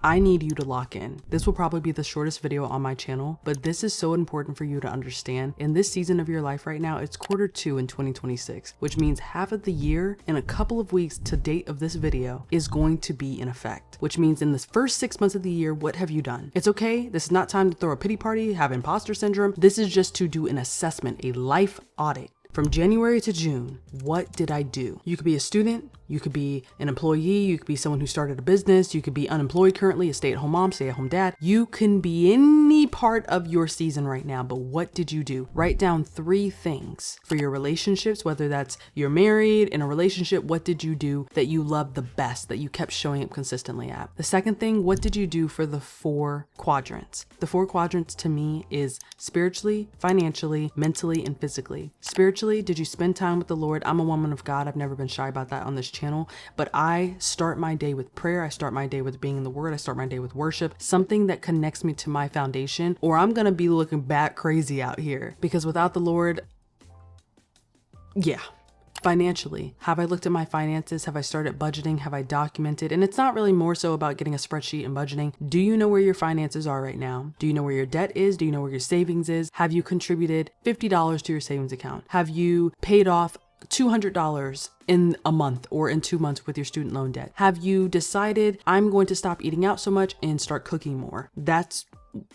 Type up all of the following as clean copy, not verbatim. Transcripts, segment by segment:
I need you to lock in. This will probably be the shortest video on my channel, but this is so important for you to understand. In this season of your life right now, it's Q2 in 2026, which means half of the year in a couple of weeks to date of this video is going to be in effect, which means in the first 6 months of the year, what have you done? It's okay. This is not time to throw a pity party, have imposter syndrome. This is just to do an assessment, a life audit. From January to June, what did I do? You could be a student, you could be an employee, you could be someone who started a business, you could be unemployed currently, a stay-at-home mom, stay-at-home dad. You can be any part of your season right now, but what did you do? Write down 3 things for your relationships, whether that's you're married, in a relationship, what did you do that you loved the best, that you kept showing up consistently at? The second thing, what did you do for the 4 quadrants? The 4 quadrants to me is spiritually, financially, mentally, and physically. Spiritually, did you spend time with the Lord? I'm a woman of God. I've never been shy about that on this channel, but I start my day with prayer. I start my day with being in the Word. I start my day with worship, something that connects me to my foundation, or I'm going to be looking bat crazy out here, because without the Lord, yeah. Financially, have I looked at my finances? Have I started budgeting? Have I documented? And it's not really more so about getting a spreadsheet and budgeting. Do you know where your finances are right now? Do you know where your debt is? Do you know where your savings is? Have you contributed $50 to your savings account? Have you paid off $200 in a month or in 2 months with your student loan debt? Have you decided I'm going to stop eating out so much and start cooking more? That's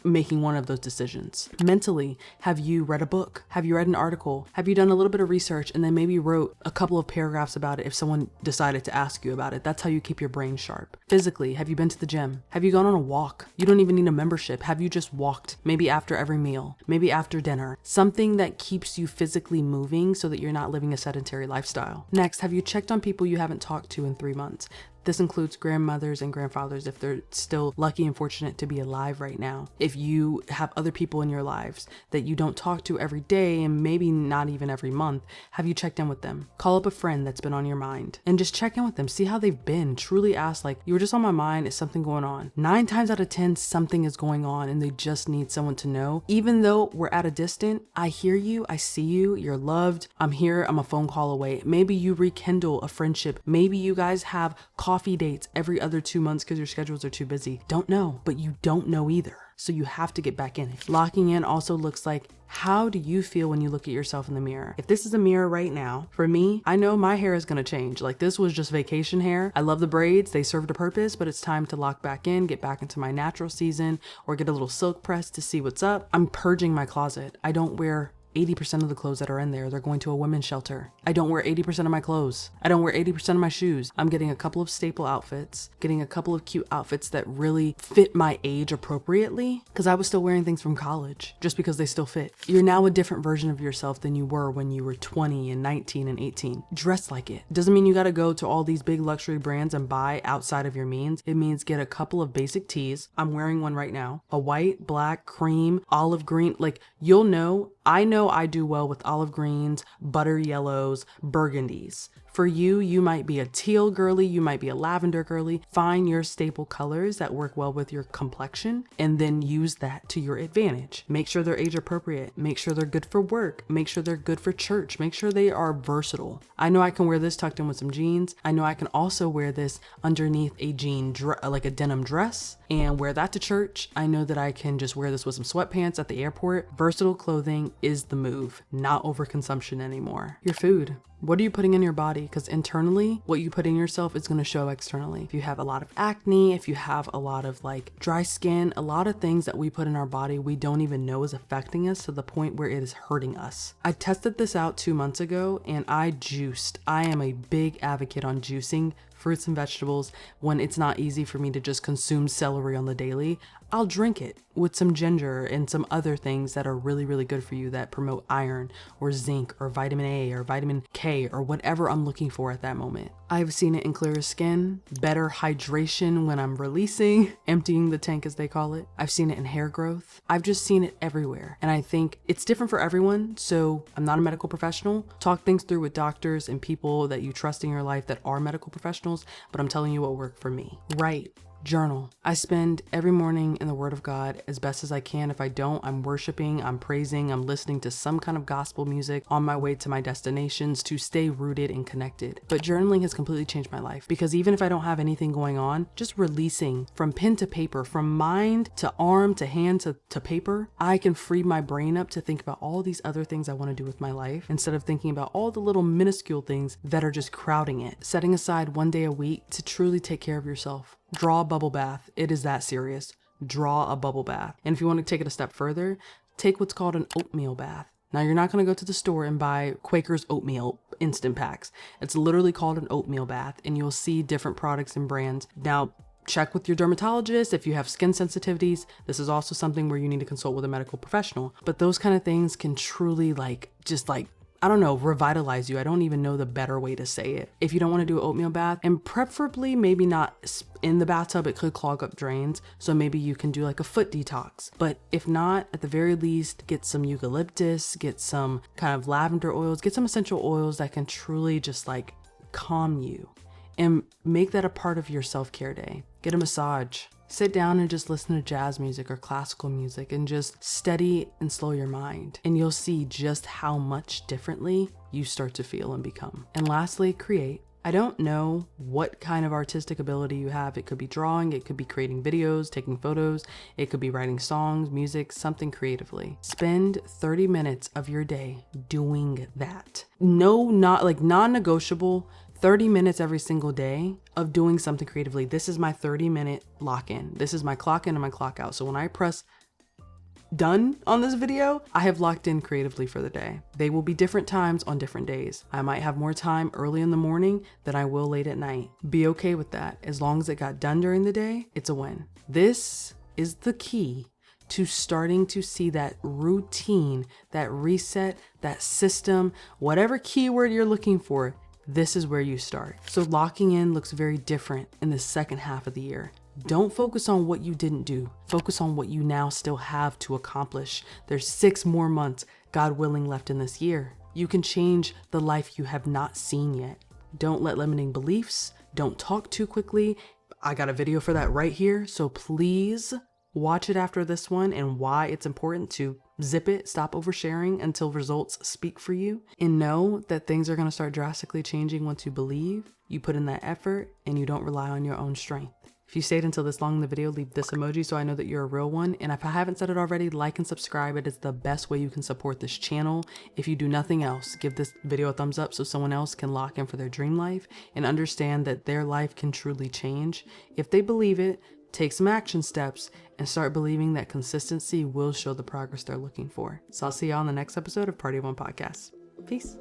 making one of those decisions. Mentally, have you read a book? Have you read an article? Have you done a little bit of research and then maybe wrote a couple of paragraphs about it if someone decided to ask you about it? That's how you keep your brain sharp. Physically, have you been to the gym? Have you gone on a walk? You don't even need a membership. Have you just walked? Maybe after every meal, maybe after dinner. Something that keeps you physically moving so that you're not living a sedentary lifestyle. Next, have you checked on people you haven't talked to in 3 months? This includes grandmothers and grandfathers if they're still lucky and fortunate to be alive right now. If you have other people in your lives that you don't talk to every day and maybe not even every month, have you checked in with them? Call up a friend that's been on your mind and just check in with them. See how they've been. Truly ask, like, you were just on my mind. Is something going on? 9 times out of 10, something is going on and they just need someone to know. Even though we're at a distance, I hear you. I see you. You're loved. I'm here. I'm a phone call away. Maybe you rekindle a friendship. Maybe you guys have coffee dates every other 2 months because your schedules are too busy. Don't know, but you don't know either. So you have to get back in it. Locking in also looks like, how do you feel when you look at yourself in the mirror? If this is a mirror right now, for me, I know my hair is going to change. Like, this was just vacation hair. I love the braids. They served a purpose, but it's time to lock back in, get back into my natural season, or get a little silk press to see what's up. I'm purging my closet. I don't wear 80% of the clothes that are in there. They're going to a women's shelter. I don't wear 80% of my clothes. I don't wear 80% of my shoes. I'm getting a couple of staple outfits, getting a couple of cute outfits that really fit my age appropriately, because I was still wearing things from college just because they still fit. You're now a different version of yourself than you were when you were 20 and 19 and 18. Dress like it. Doesn't mean you got to go to all these big luxury brands and buy outside of your means. It means get a couple of basic tees. I'm wearing one right now. A white, black, cream, olive green. Like, you'll know, I know I do well with olive greens, butter yellows, burgundies. For you, you might be a teal girly, you might be a lavender girly. Find your staple colors that work well with your complexion and then use that to your advantage. Make sure they're age appropriate. Make sure they're good for work. Make sure they're good for church. Make sure they are versatile. I know I can wear this tucked in with some jeans. I know I can also wear this underneath a jean, like a denim dress, and wear that to church. I know that I can just wear this with some sweatpants at the airport. Versatile clothing is the move, not overconsumption anymore. Your food. What are you putting in your body? Because internally, what you put in yourself is going to show externally. If you have a lot of acne, if you have a lot of like dry skin, a lot of things that we put in our body we don't even know is affecting us to the point where it is hurting us. I tested this out 2 months ago and I juiced. I am a big advocate on juicing fruits and vegetables when it's not easy for me to just consume celery on the daily. I'll drink it with some ginger and some other things that are really, really good for you that promote iron or zinc or vitamin A or vitamin K or whatever I'm looking for at that moment. I've seen it in clearer skin, better hydration when I'm releasing, emptying the tank as they call it. I've seen it in hair growth. I've just seen it everywhere. And I think it's different for everyone. So I'm not a medical professional. Talk things through with doctors and people that you trust in your life that are medical professionals, but I'm telling you what worked for me. Right. Journal. I spend every morning in the Word of God as best as I can. If I don't, I'm worshiping, I'm praising, I'm listening to some kind of gospel music on my way to my destinations to stay rooted and connected. But journaling has completely changed my life, because even if I don't have anything going on, just releasing from pen to paper, from mind to arm to hand to paper, I can free my brain up to think about all these other things I want to do with my life instead of thinking about all the little minuscule things that are just crowding it. Setting aside one day a week to truly take care of yourself. Draw a bubble bath. It is that serious. Draw a bubble bath. And if you want to take it a step further, take what's called an oatmeal bath. Now, you're not going to go to the store and buy Quaker's oatmeal instant packs. It's literally called an oatmeal bath, and you'll see different products and brands. Now, check with your dermatologist if you have skin sensitivities. This is also something where you need to consult with a medical professional. But those kind of things can truly I don't know, revitalize you. I don't even know the better way to say it. If you don't want to do an oatmeal bath, and preferably maybe not in the bathtub, it could clog up drains. So maybe you can do like a foot detox. But if not, at the very least, get some eucalyptus, get some kind of lavender oils, get some essential oils that can truly just like calm you, and make that a part of your self-care day. Get a massage. Sit down and just listen to jazz music or classical music and just steady and slow your mind. And you'll see just how much differently you start to feel and become. And lastly, create. I don't know what kind of artistic ability you have. It could be drawing, it could be creating videos, taking photos, it could be writing songs, music, something creatively. Spend 30 minutes of your day doing that. No, not like non-negotiable. 30 minutes every single day of doing something creatively. This is my 30-minute lock-in. This is my clock in and my clock out. So when I press done on this video, I have locked in creatively for the day. They will be different times on different days. I might have more time early in the morning than I will late at night. Be okay with that. As long as it got done during the day, it's a win. This is the key to starting to see that routine, that reset, that system, whatever keyword you're looking for. This is where you start. So locking in looks very different in the second half of the year. Don't focus on what you didn't do. Focus on what you now still have to accomplish. There's 6 more months, God willing, left in this year. You can change the life you have not seen yet. Don't let limiting beliefs. Don't talk too quickly. I got a video for that right here. So please watch it after this one, and why it's important to zip it, stop oversharing until results speak for you, and know that things are going to start drastically changing once you believe, you put in that effort, and you don't rely on your own strength. If you stayed until this long in the video, leave this emoji so I know that you're a real one. And if I haven't said it already, like and subscribe. It is the best way you can support this channel. If you do nothing else, give this video a thumbs up so someone else can lock in for their dream life and understand that their life can truly change. If they believe it, take some action steps and start believing that consistency will show the progress they're looking for. So I'll see y'all on the next episode of Party of One Podcast. Peace.